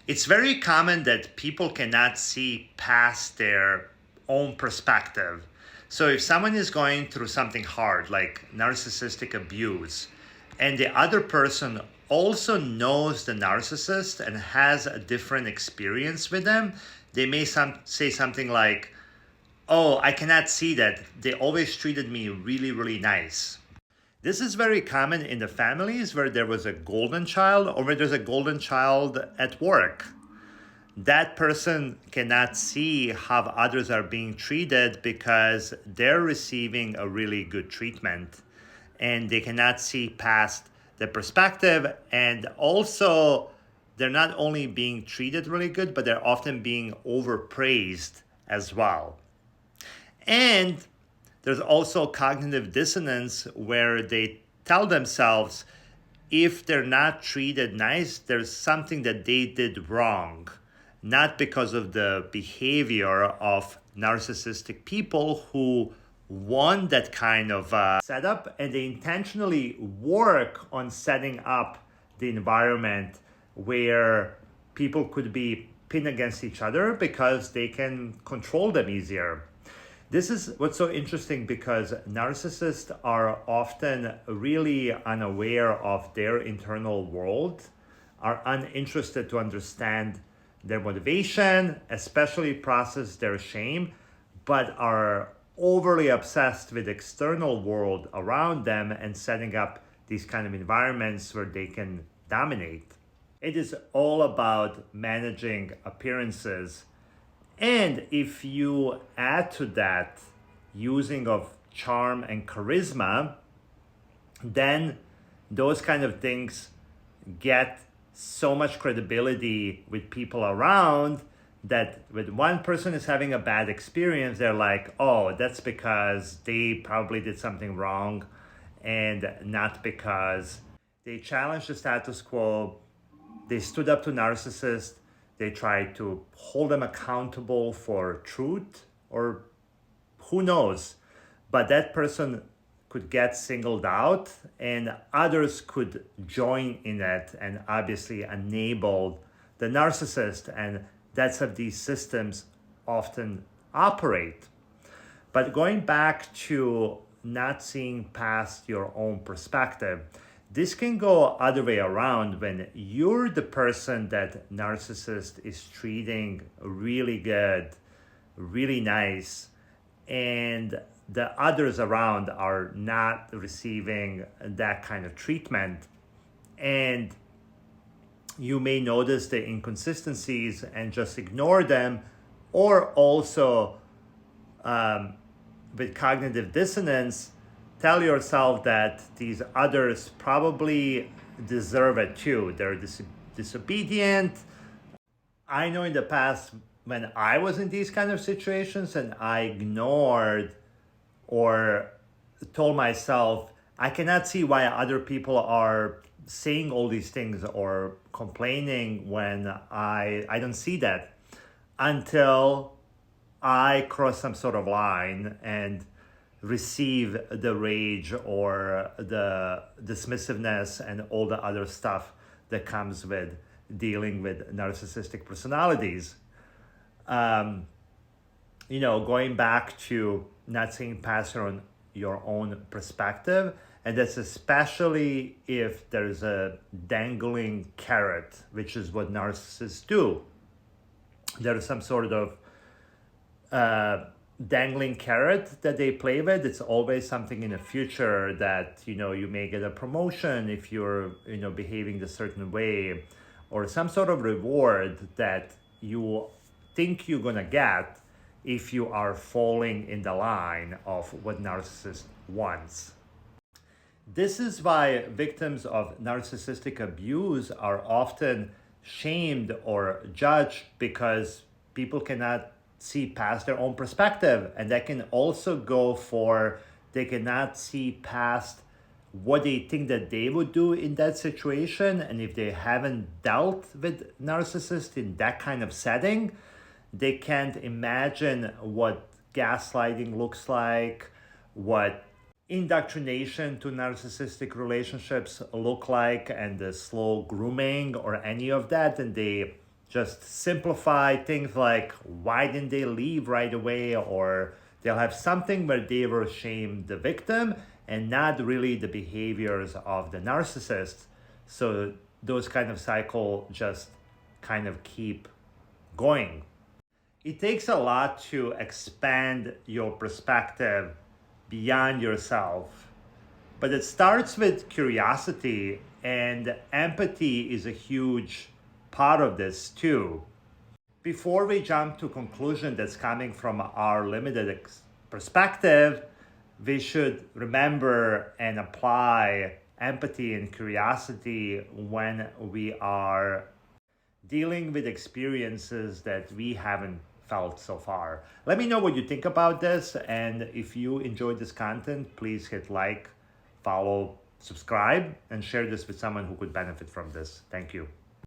It's very common that people cannot see past their own perspective. So if someone is going through something hard, like narcissistic abuse, and the other person also knows the narcissist and has a different experience with them, they may say something like, "Oh, I cannot see that. They always treated me really, really nice." This is very common in the families where there was a golden child or where there's a golden child at work. That person cannot see how others are being treated because they're receiving a really good treatment and they cannot see past the perspective. And also, they're not only being treated really good, but they're often being overpraised as well. And there's also cognitive dissonance where they tell themselves if they're not treated nice, there's something that they did wrong, not because of the behavior of narcissistic people who want that kind of setup, and they intentionally work on setting up the environment where people could be pinned against each other because they can control them easier. This is what's so interesting because narcissists are often really unaware of their internal world, are uninterested to understand their motivation, especially process their shame, but are overly obsessed with the external world around them and setting up these kind of environments where they can dominate. It is all about managing appearances. And if you add to that using of charm and charisma, then those kind of things get so much credibility with people around that when one person is having a bad experience, they're like, oh, that's because they probably did something wrong and not because they challenged the status quo, they stood up to narcissists, they tried to hold them accountable for truth, or who knows. But that person could get singled out and others could join in it and obviously enable the narcissist. And that's how these systems often operate. But going back to not seeing past your own perspective, this can go other way around when you're the person that narcissist is treating really good, really nice, and the others around are not receiving that kind of treatment. And you may notice the inconsistencies and just ignore them, or also with cognitive dissonance, tell yourself that these others probably deserve it too. They're disobedient. I know in the past when I was in these kind of situations and I ignored or told myself, I cannot see why other people are saying all these things or complaining when I don't see that, until I cross some sort of line and receive the rage or the dismissiveness and all the other stuff that comes with dealing with narcissistic personalities. Going back to not seeing past your own perspective, and that's especially if there's a dangling carrot, which is what narcissists do. There's some sort of dangling carrot that they play with. It's always something in the future that you may get a promotion if you're behaving a certain way, or some sort of reward that you think you're gonna get if you are falling in the line of what narcissist wants. This is why victims of narcissistic abuse are often shamed or judged, because people cannot see past their own perspective. And that can also go for, they cannot see past what they think that they would do in that situation. And if they haven't dealt with narcissists in that kind of setting, they can't imagine what gaslighting looks like, what indoctrination to narcissistic relationships look like, and the slow grooming or any of that. And they just simplify things like why didn't they leave right away, or they'll have something where they were shamed the victim and not really the behaviors of the narcissist. So those kind of cycle just kind of keep going. It takes a lot to expand your perspective beyond yourself, but it starts with curiosity, and empathy is a huge part of this too. Before we jump to conclusion that's coming from our limited perspective, we should remember and apply empathy and curiosity when we are dealing with experiences that we haven't felt so far. Let me know what you think about this, and if you enjoyed this content, please hit like, follow, subscribe, and share this with someone who could benefit from this. Thank you.